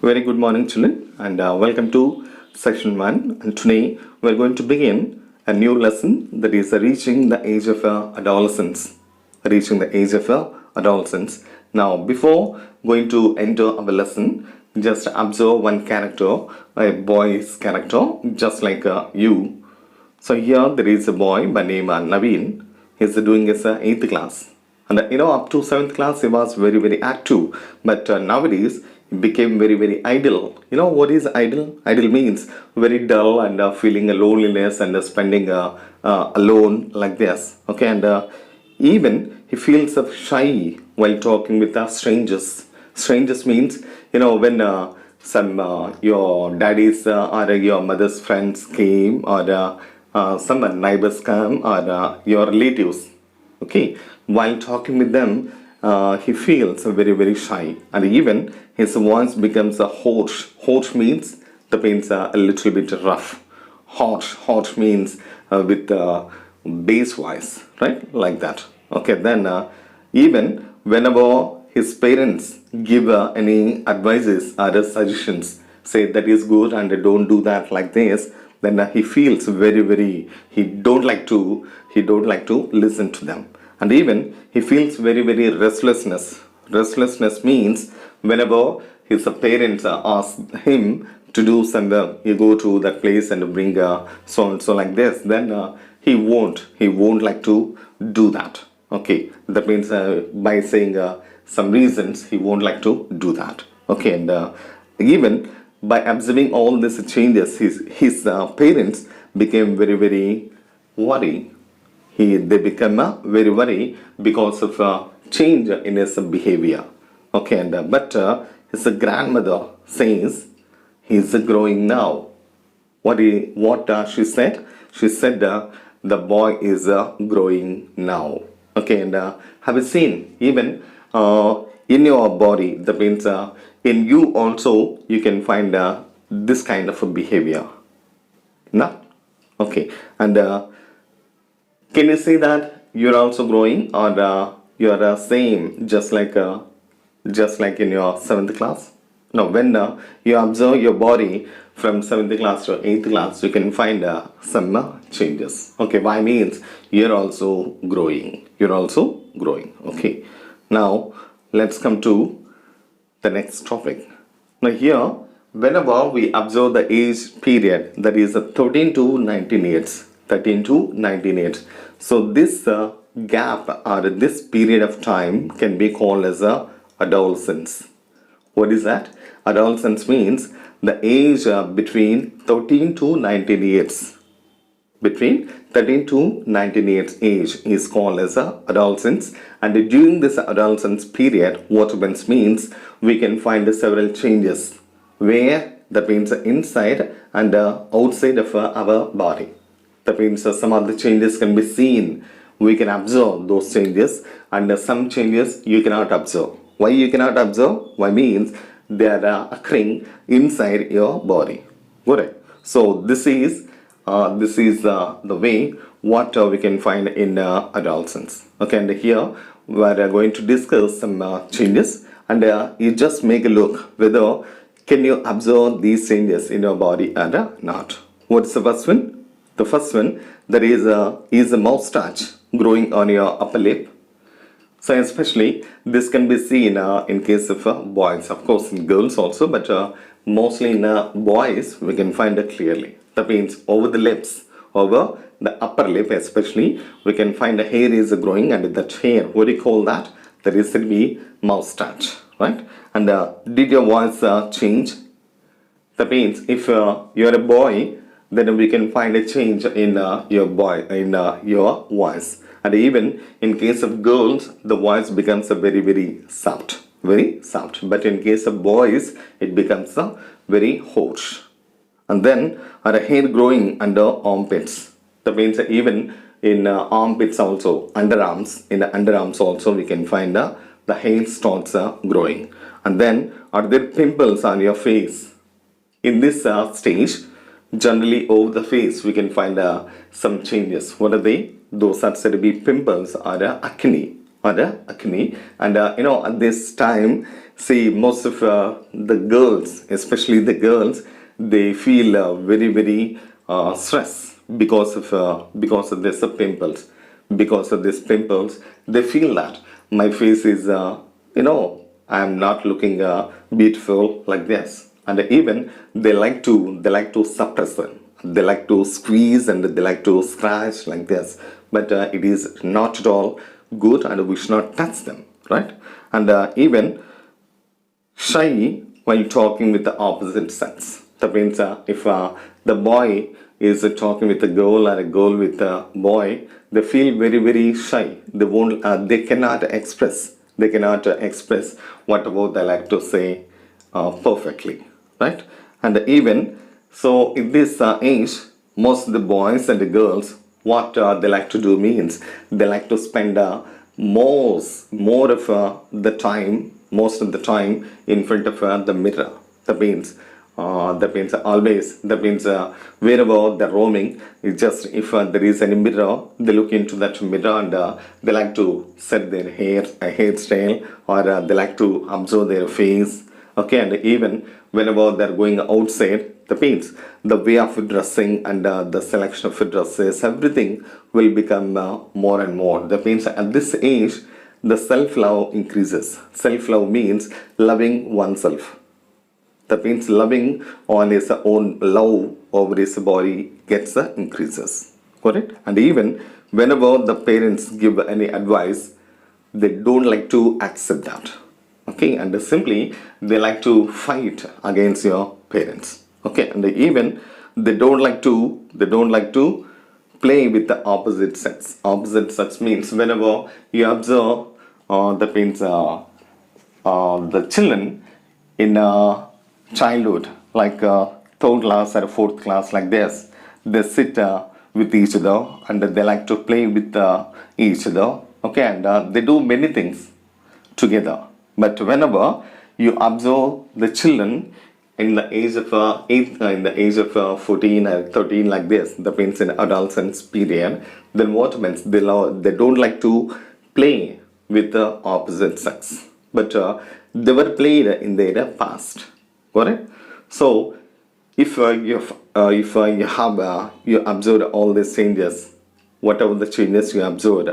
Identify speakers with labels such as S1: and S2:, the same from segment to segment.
S1: Very good morning, children, and welcome to section 1. And today we're going to begin a new lesson that is reaching the age of adolescence. Reaching the age of adolescence. Now, before going to enter our lesson, just observe one character, a boy's character, just like you. So, here there is a boy by name Naveen. He's doing his 8th class. And up to 7th class, he was very active. But nowadays, he became very idle. You know what is idle? Idle means very dull and feeling a loneliness and spending alone like this. Okay, and even he feels shy while talking with strangers. Strangers means, when some your daddy's or your mother's friends came or some neighbors come or your relatives. Okay, while talking with them, he feels very shy, and even his voice becomes a hoarse. Hoarse means that means a little bit rough. Harsh means with bass voice, right? Like that. Okay, then even whenever his parents give any advices or suggestions, say that is good and don't do that like this, then he feels very he don't like to listen to them, and even he feels very restlessness means whenever his parents ask him to do something, you go to that place and bring so and so like this, then he won't like to do that. Okay, that means by saying some reasons he won't like to do that. Okay, and even by observing all these changes, his parents became very worried. They become very worried because of change in his behavior. Okay, and but his grandmother says he's growing now. What she said? She said the boy is growing now. Okay, and have you seen even in your body? That means in you also you can find this kind of a behavior. No? Okay, and can you say that you're also growing, or you're same just like in your 7th class? No, when you observe your body from 7th class to 8th class, you can find some changes. Okay, why means you're also growing. You're also growing. Okay, now let's come to the next topic. Now here, whenever we observe the age period, that is 13 to 19 years, 13 to 19 years. So this gap or this period of time can be called as adolescence. What is that? Adolescence means the age between 13 to 19 years. Between 13 to 19 years age is called as adolescence, and during this adolescence period, what happens means we can find several changes where that means inside and outside of our body. That means some of the changes can be seen. We can observe those changes, and some changes you cannot observe. Why you cannot observe? Why means they are occurring inside your body. Correct. So this is the way what we can find in adolescence. Okay, and here we are going to discuss some changes, and you just make a look whether can you observe these changes in your body or not. What's the first one? The first one, that is a moustache growing on your upper lip. So especially this can be seen in case of boys, of course in girls also, but mostly in boys we can find it clearly. That means over the lips, over the upper lip especially, we can find the hair is growing, and that hair, what do you call that? That is to be moustache, right? And did your voice change? That means if you're a boy, then we can find a change in your voice. And even in case of girls, the voice becomes very soft, very soft. But in case of boys, it becomes very hoarse. And then our hair growing under armpits. That means even in armpits also, underarms, in the underarms also we can find the hair starts growing. And then are there pimples on your face? In this stage, generally over the face we can find some changes. What are they? Those are said to be pimples or acne. or acne. And at this time, see, most of the girls, especially the girls, they feel very stress because of this pimples. Because of these pimples, they feel that my face is I'm not looking beautiful like this. And even they like to suppress them. They like to squeeze and they like to scratch like this. But it is not at all good, and we should not touch them, right? And even shy while talking with the opposite sex. That means if the boy is talking with a girl and a girl with a boy, they feel very shy. They won't. They cannot express. They cannot express whatever they like to say perfectly, right? And even so, in this age, most of the boys and the girls, what they like to do means they like to spend more of most of the time in front of the mirror. That means always. That means wherever they're roaming, it's just if there is any mirror, they look into that mirror and they like to set their hairstyle, or they like to observe their face. Okay, and even whenever they're going outside, that means the way of dressing and the selection of dresses, everything will become more and more. That means at this age, the self-love increases. Self-love means loving oneself. That means loving on his own, love over his body gets increases. Correct? And even whenever the parents give any advice, they don't like to accept that. Okay, and simply they like to fight against your parents. Okay, and even they don't like to play with the opposite sex. Opposite sex means whenever you observe, that means the children in childhood, like third class or fourth class, like this, they sit with each other and they like to play with each other. Okay, and they do many things together. But whenever you observe the children in the age of 14 or 13, like this, that means in adolescence period, then what means they don't like to play with the opposite sex, but they were played in their past. Correct? So if you observed all these changes, whatever the changes you observed,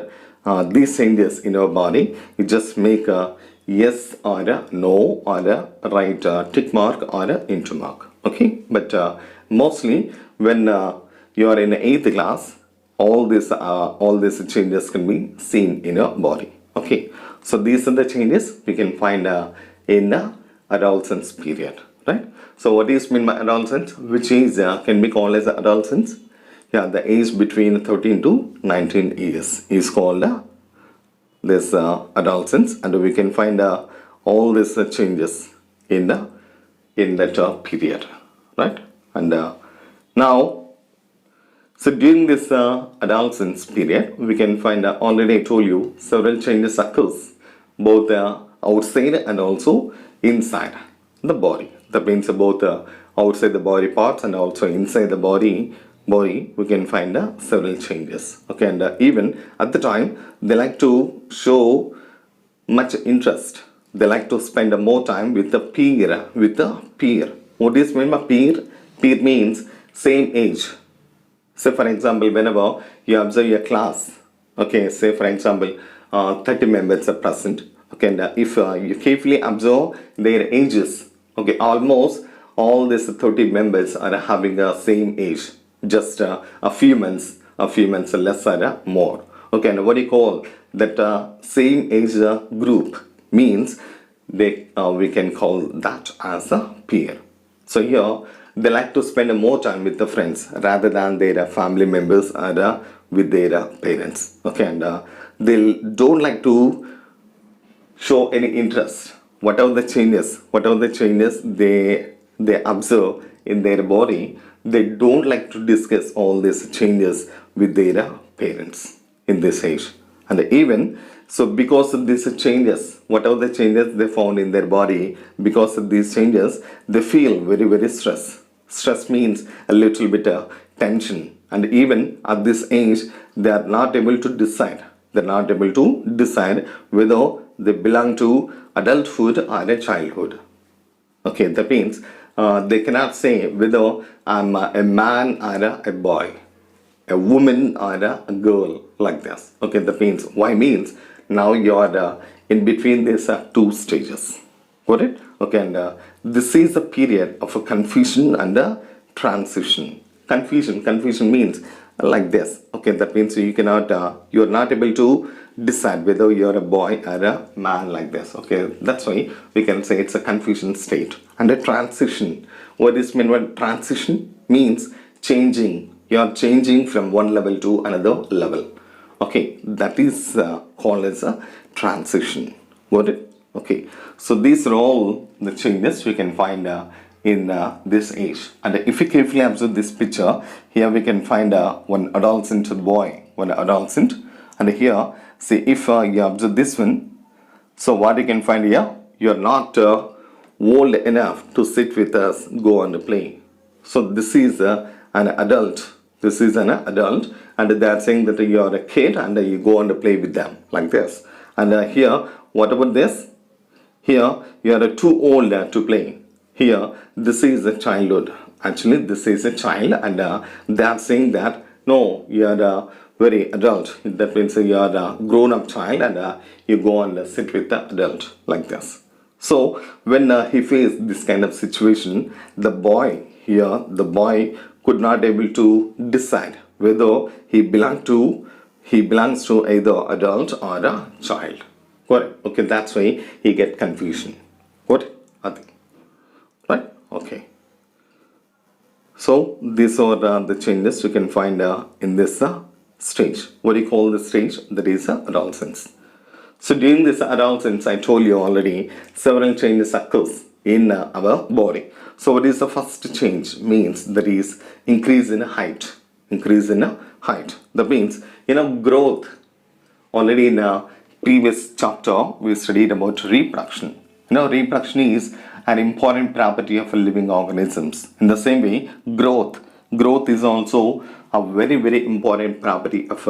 S1: these changes in your body, you just make a yes or a no or a right tick mark or a into mark. Okay, but mostly when you are in 8th class, all these changes can be seen in your body. Okay, so these are the changes we can find in adolescence period, right? So what is mean by adolescence? Which is can be called as adolescence? Yeah, the age between 13 to 19 years is called this adolescence, and we can find all these changes in that period, right? And now, so during this adolescence period, we can find already I told you several changes occurs both outside and also inside the body. That means both outside the body parts and also inside the body we can find several changes. Okay, and even at the time they like to show much interest. They like to spend more time with the peer. What is meant by peer? Peer means same age. Say for example, whenever you observe your class, okay, say for example 30 members are present. Okay, and if you carefully observe their ages, okay, almost all these 30 members are having the same age, just a few months less or more. Okay, and what do you call that same age group means we can call that as a peer. So here they like to spend more time with the friends rather than their family members or with their parents. Okay, and they don't like to show any interest. Whatever the changes they observe in their body, they don't like to discuss all these changes with their parents in this age. And even so, because of these changes, whatever the changes they found in their body, because of these changes, they feel very stressed. Stress means a little bit of tension, and even at this age, they are not able to decide. They're not able to decide whether they belong to adulthood or a childhood. Okay, that means they cannot say whether I'm a man or a boy, a woman or a girl, like this. Okay, that means why means now you're in between these two stages. Got it? Okay, and this is a period of a confusion and a transition. Confusion means like this. Okay, that means you cannot, you're not able to decide whether you're a boy or a man, like this. Okay, that's why we can say it's a confusion state. And a transition. What is meant by transition? Means changing. You're changing from one level to another level. Okay, that is called as a transition. Got it? Okay, so these are all the changes we can find in this age. And if you carefully observe this picture, here we can find one adolescent boy, one adolescent. And here, see, if you observe this one, so what you can find here, you are not old enough to sit with us, go and play. So this is an adult. This is an adult, and they are saying that you are a kid and you go and play with them, like this. And here, what about this? Here, you are too old to play. Here, this is a childhood. Actually, this is a child, and they are saying that no, you are a very adult. That means you are a grown-up child, and you go and sit with the adult, like this. So, when he faced this kind of situation, the boy here, the boy could not able to decide whether he belongs to either adult or a child. Correct. Okay, that's why he get confusion. What? Right? Okay. So these are the changes you can find in this stage. What do you call this stage? That is adolescence. So during this adolescence, I told you already, several changes occurs in our body. So what is the first change? Means that is increase in height. Increase in height. That means, growth. Already in a previous chapter, we studied about reproduction. Reproduction is an important property of living organisms. In the same way, growth. Growth is also a very, very important property of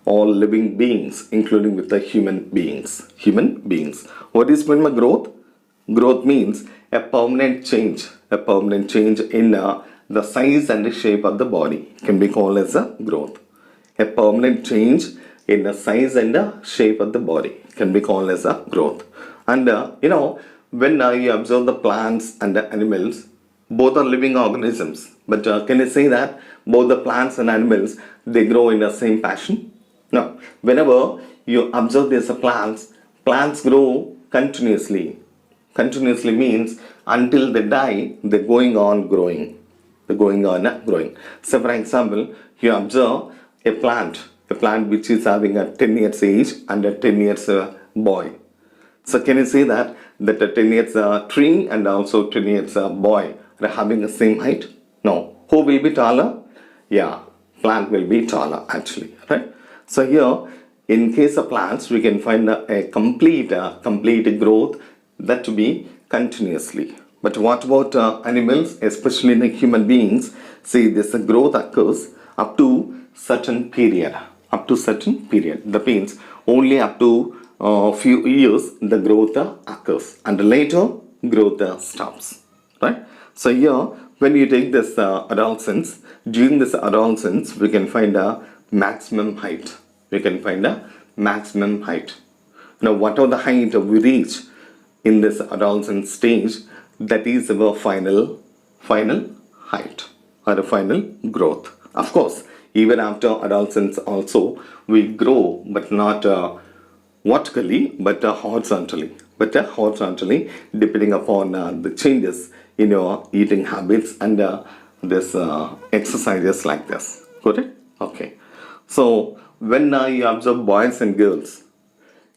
S1: all living beings, including with the human beings. Human beings. What is meant by growth? Growth means a permanent change. A permanent change in the size and the shape of the body can be called as a growth. A permanent change in the size and the shape of the body can be called as a growth. And when you observe the plants and the animals, both are living organisms. But can you say that both the plants and animals, they grow in the same fashion? No. Whenever you observe these plants, plants grow continuously. Continuously means until they die, they're going on growing. They're going on growing. So for example, you observe a plant which is having a 10 years age and a 10 years boy. So can you say that a 10 years tree and also 10 years boy are having the same height? No. Who will be taller? Yeah, plant will be taller actually, right? So here, in case of plants, we can find a complete growth that to be continuously. But what about animals, especially in the human beings? See, this growth occurs up to certain period. Up to certain period. That means only up to a few years the growth occurs, and later growth stops. Right? So here, when you take this adolescence, during this adolescence, we can find a maximum height. We can find a maximum height. Now, whatever the height we reach in this adolescent stage, that is our final height or a final growth. Of course, even after adolescence also we grow, but not vertically, but horizontally. But horizontally, depending upon the changes in your eating habits and this exercises like this. Got it? Okay. So when you observe boys and girls,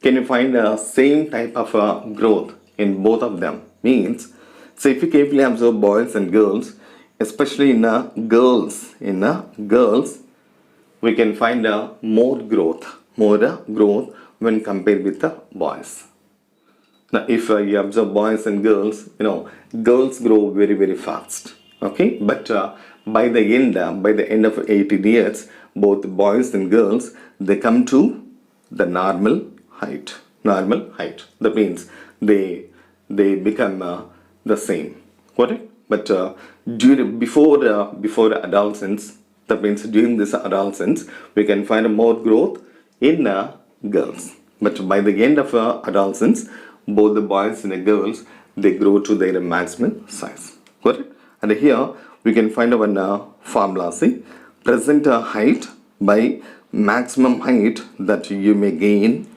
S1: can you find the same type of growth in both of them? Means, so if you carefully observe boys and girls, especially in girls, we can find more growth when compared with the boys. Now, if you observe boys and girls, girls grow very, very fast. Okay, but by the end of 18 years, both boys and girls, they come to the normal height. Normal height. That means they become the same. Got it? But before adolescence, that means during this adolescence, we can find more growth in girls. But by the end of adolescence, both the boys and the girls, they grow to their maximum size. Got it? And here we can find one formula. See, present height by maximum height that you may gain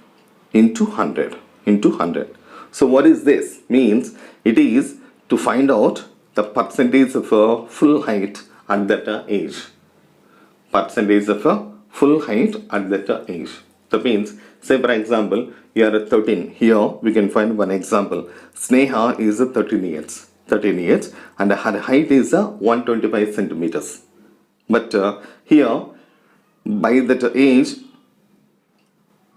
S1: into 100. Into 100. So what is this? Means it is to find out the percentage of full height at that age. Percentage of full height at that age. That means, say for example, you are 13. Here we can find one example. Sneha is 13 years. 13 years and her height is 125 centimeters. But here, by that age,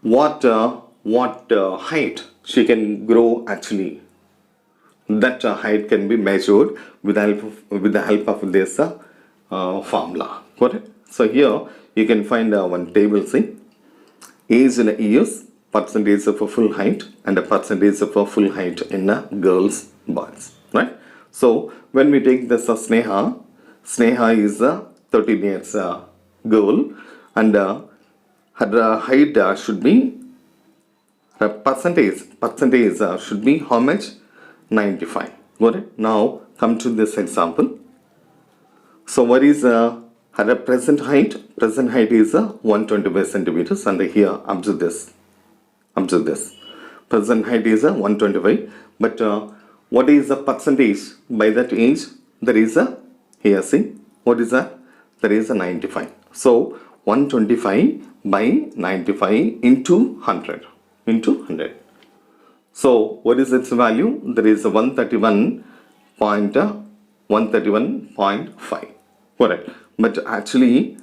S1: what height she can grow actually? That height can be measured with the help of this formula. Got it? So here you can find one table. See, age in years, percentage of a full height, and a percentage of a full height in girls, boys. Right? So when we take this Sneha is a 13 years girl, and her height should be, her percentage should be how much? 95. Got it? Now come to this example. So what is her present height? Present height is 125 centimeters, and here observe this. Observe this. Present height is 125, but what is the percentage by that age? There is a, here see, what is that? There is a 95. So 125 by 95 into 100. Into 100. So what is its value? There is a 131.5. Correct. But actually,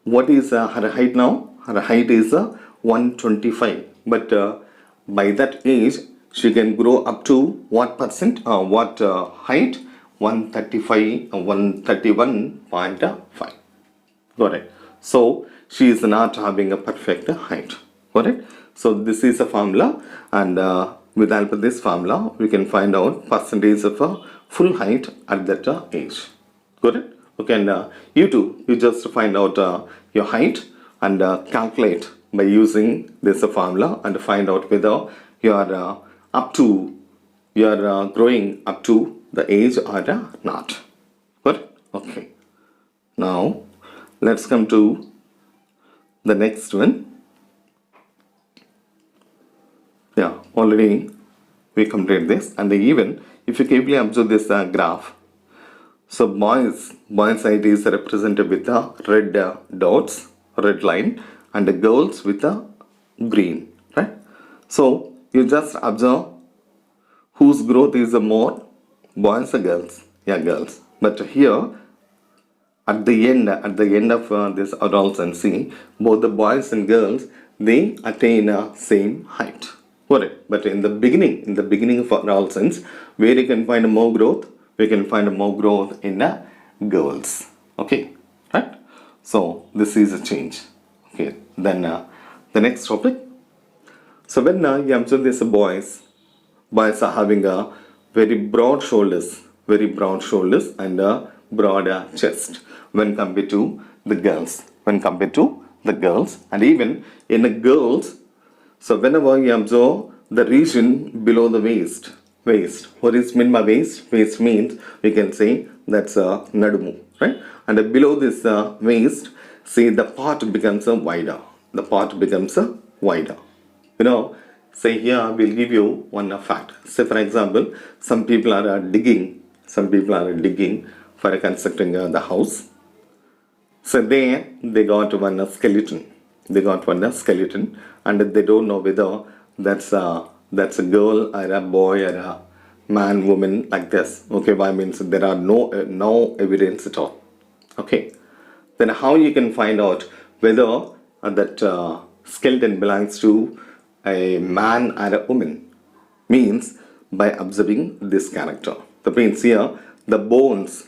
S1: what is her height now? Her height is 125. But by that age, she can grow up to what percent? What height? 131.5. Got it. So she is not having a perfect height. Got it. So this is a formula, and with the help of this formula, we can find out percentage of full height at that age. Got it? Okay, and you too, you just find out your height and calculate by using this formula and find out whether you are growing up to the age or not. Good? Okay. Now let's come to the next one. Yeah, already we completed this, and even if you carefully observe this graph, so boys height is represented with the red dots, red line, and the girls with the green, right? So you just observe whose growth is more, boys or girls? Yeah, girls. But here at the end of this adolescence, see, both the boys and girls, they attain same height. Correct. But in the beginning of adolescence, where you can find more growth, we can find more growth in girls. Okay, right? So this is a change. Okay, then the next topic. So when you observe this boys are having a very broad shoulders and a broad chest when compared to the girls. And even in the girls, so whenever you observe the region below the waist. What is meant by waist? Waist means we can say that's a nadumu, right? And below this waist, see, the part becomes wider. You know, say here we'll give you one fact. Say for example, some people are digging for constructing the house. So they got one skeleton. And they don't know whether that's a girl or a boy or a man, woman, like this. Okay, why means there are no evidence at all. Okay, then how you can find out whether that skeleton belongs to a man or a woman? Means by observing this character. That means here the bones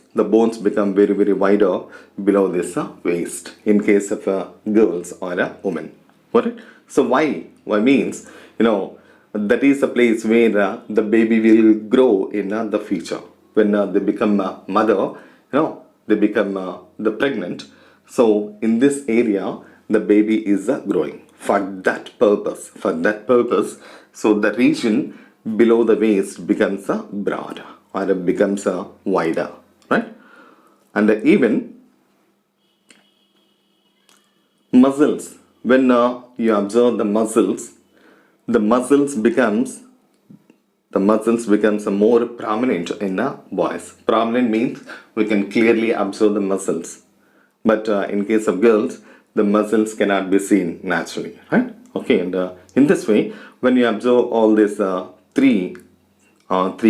S1: become very wider below this waist in case of girls or a woman. Got it? So why means, that is a place where the baby will grow in the future. When they become a mother, they become the pregnant. So in this area, the baby is growing. For that purpose, so the region below the waist becomes broad, or it becomes wider, right? And even muscles, when you observe the muscles becomes more prominent in boys. Prominent means we can clearly observe the muscles, but in case of girls, the muscles cannot be seen naturally, right? Okay, and in this way, when you observe all these three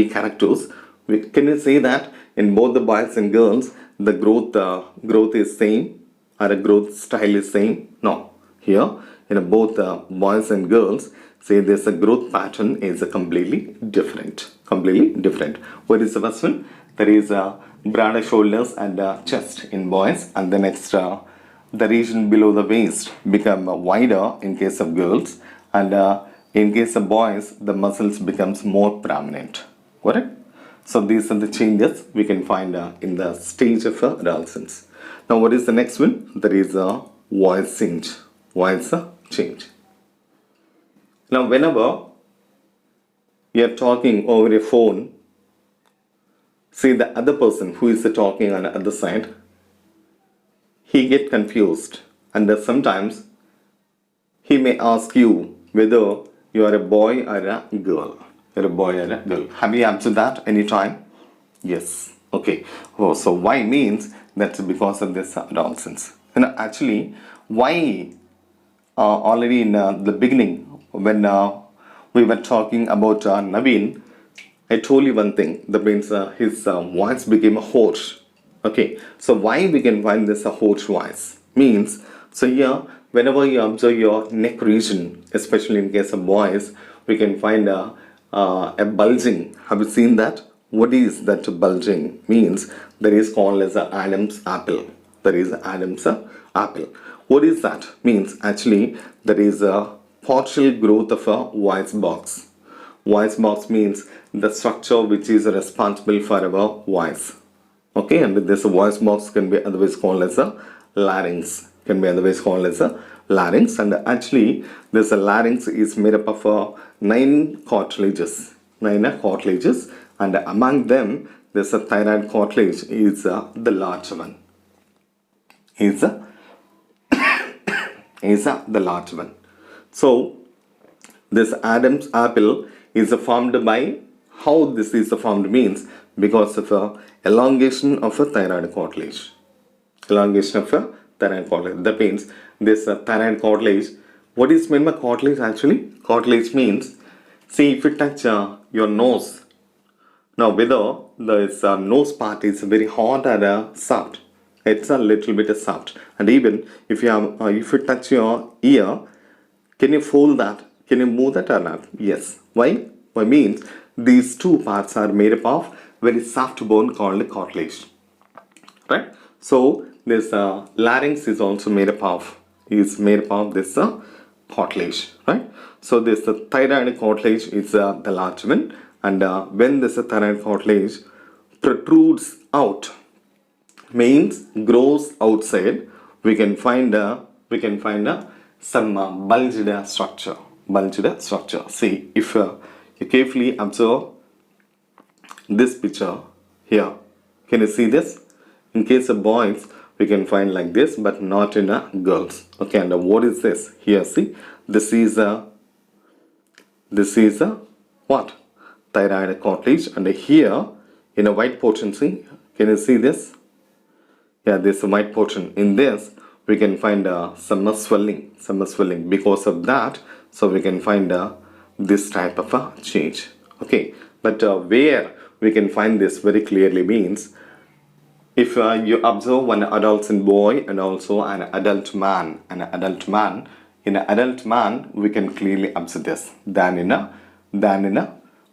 S1: characters, can you say that in both the boys and girls, the growth is same, or a growth style is same? No. Here, in both boys and girls, say there's a growth pattern is a completely different. Completely different. What is the first one? There is broader shoulders and chest in boys, and the next the region below the waist become wider in case of girls, and in case of boys the muscles becomes more prominent. Correct? So these are the changes we can find in the stage of adolescence. Now what is the next one? There is a voice change. Voice change. Now whenever you are talking over a phone, see the other person who is talking on the other side, he get confused, and sometimes he may ask you whether you are a boy or a girl. You're a boy or a girl. Have you answered that any time? Yes. Okay. Oh, so why means that's because of this adolescence. And actually, why already in the beginning when we were talking about Naveen, I told you one thing. That means his voice became a hoarse. Okay, so why we can find this a hoarse voice? Means, so here, whenever you observe your neck region, especially in case of boys, we can find a bulging. Have you seen that? What is that bulging? Means there is called as a Adam's apple. There is Adam's apple. What is that? Means actually there is a partial growth of a voice box. Voice box means the structure which is responsible for our voice. Okay, and this voice box can be otherwise called as a larynx. Can be otherwise called as a larynx, and actually this larynx is made up of 9 cartilages. 9 cartilages, and among them this thyroid cartilage is the large one. Is the large one. So this Adam's apple is formed by, how this is formed means because of elongation of a thyroid cartilage. Elongation of a thyroid cartilage. That means this thyroid cartilage. What is meant by cartilage actually? Cartilage means, see if you touch your nose. Now whether this nose part is very hard or soft. It's a little bit soft. And even if you touch your ear, can you fold that? Can you move that or not? Yes. Why? Why means these two parts are made up of very soft bone called cartilage. Right? So this larynx is also made up of this cartilage. Right? So this thyroid cartilage is the large one, and when this thyroid cartilage protrudes out, means grows outside, we can find some bulged structure. Bulged structure. See, if you carefully observe this picture here, can you see this? In case of boys, we can find like this, but not in girls. Okay, and what is this? Here, see, this is a what? Thyroid cartilage, and here in a white portion, see, can you see this? Yeah, this white portion. In this, we can find some swelling. Because of that, so we can find this type of a change. Okay, but where we can find this very clearly means, if you observe one adolescent boy and also an adult man, in an adult man we can clearly observe this than in a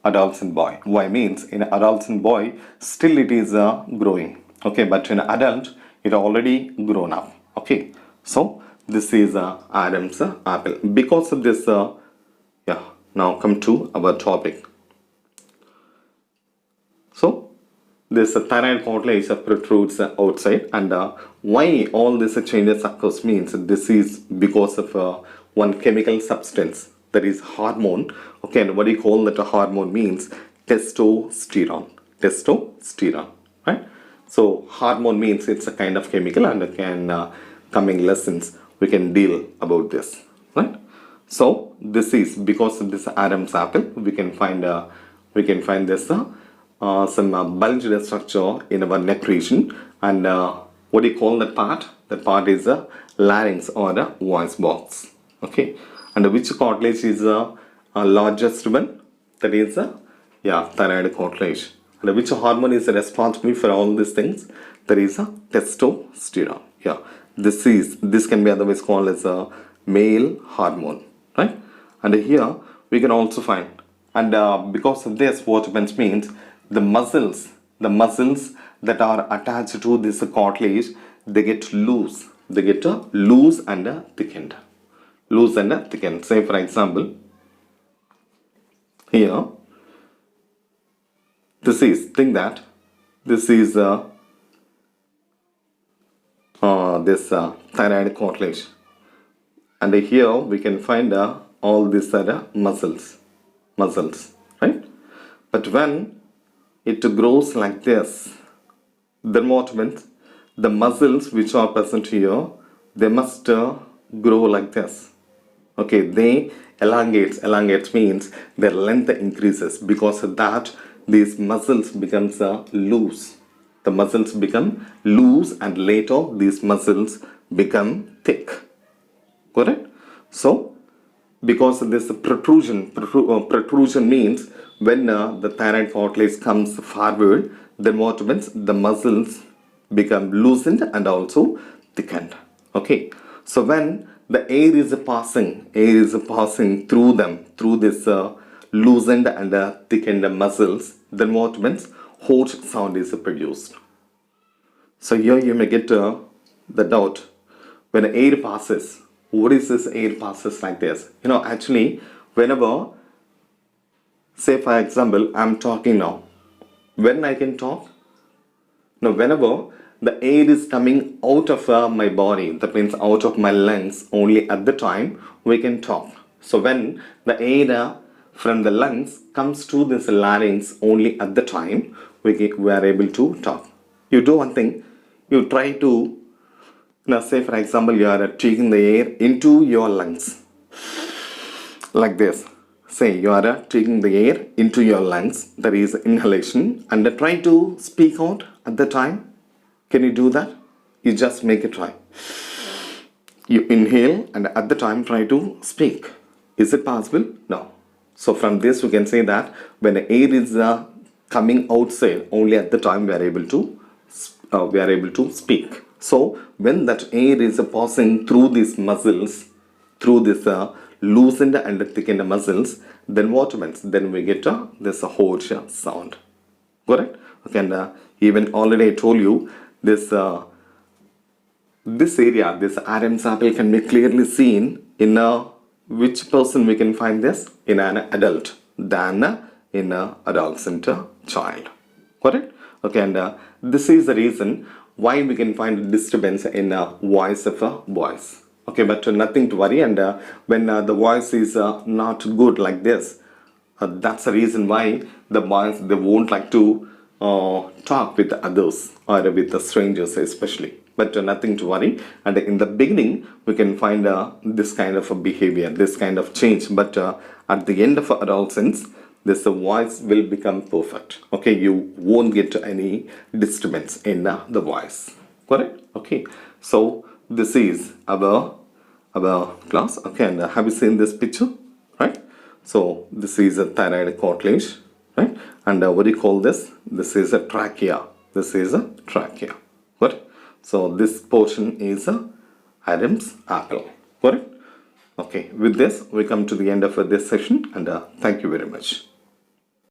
S1: adolescent boy. Why means in an adolescent boy still it is growing. Okay, but in adult it already grown up. Okay, so This is Adam's apple. Because of this, now come to our topic. So, this thyroid cartilage protrudes outside, and why all this changes occurs means this is because of one chemical substance, that is hormone. Okay, and what do you call that hormone means testosterone. Testosterone, right? So hormone means it's a kind of chemical, and can coming lessons we can deal about this, right? So this is because of this Adam's apple. We can find this some bulged structure in our neck region, and what do you call that part? That part is a larynx or a voice box. Okay, and which cartilage is largest one? That is thyroid cartilage. And which hormone is responsible for all these things? There is a testosterone. Yeah, this can be otherwise called as a male hormone, right? And here we can also find, and because of this, what happens means the muscles that are attached to this cartilage, they get loose. They get loose and thickened. Loose and thickened. Say for example, here this is this thyroid cartilage, and here we can find all these are muscles, right? But when it grows like this, then what means the muscles which are present here, they must grow like this. Okay, they elongates means their length increases. Because of that, these muscles becomes loose. The muscles become loose, and later these muscles become thick. Correct? So because of this protrusion means when the thyroid cartilage comes forward, then what happens? The muscles become loosened and also thickened. Okay, so when the air is passing through them, through this loosened and thickened muscles, then what happens? Hoarse sound is produced. So here you may get the doubt, when air passes, what is this air passes like this? Actually, whenever, say for example, I'm talking now, when I can talk? Now, whenever the air is coming out of my body, that means out of my lungs, only at the time we can talk. So when the air from the lungs comes to this larynx, only at the time we are able to talk. You do one thing, you try to, now say for example, you are taking the air into your lungs, like this. Say you are taking the air into your lungs, that is inhalation, and try to speak out at the time. Can you do that? You just make a try. You inhale and at the time try to speak. Is it possible? No. So from this we can say that when the air is coming outside, only at the time we are able to speak. So when that air is passing through these muscles, through this loosened and thickened muscles, then what happens? Then we get this hoarse sound. Correct? Okay, and even already I told you this area, this Adam's apple can be clearly seen in which person we can find this? In an adult than in an adolescent child. Correct? Okay, and this is the reason why we can find disturbance in voice of boys. Okay, but nothing to worry, and when the voice is not good like this, that's the reason why the boys, they won't like to talk with others or with the strangers especially. But nothing to worry, and in the beginning we can find this kind of a behavior, this kind of change, but at the end of adolescence, this voice will become perfect. Okay, you won't get any disturbance in the voice. Correct? Okay, so this is our class. Okay, and have you seen this picture? Right? So this is a thyroid cartilage, right? And what do you call this? This is a trachea. This is a trachea. Correct? So this portion is a Adam's apple. Correct? Okay, with this we come to the end of this session, and thank you very much.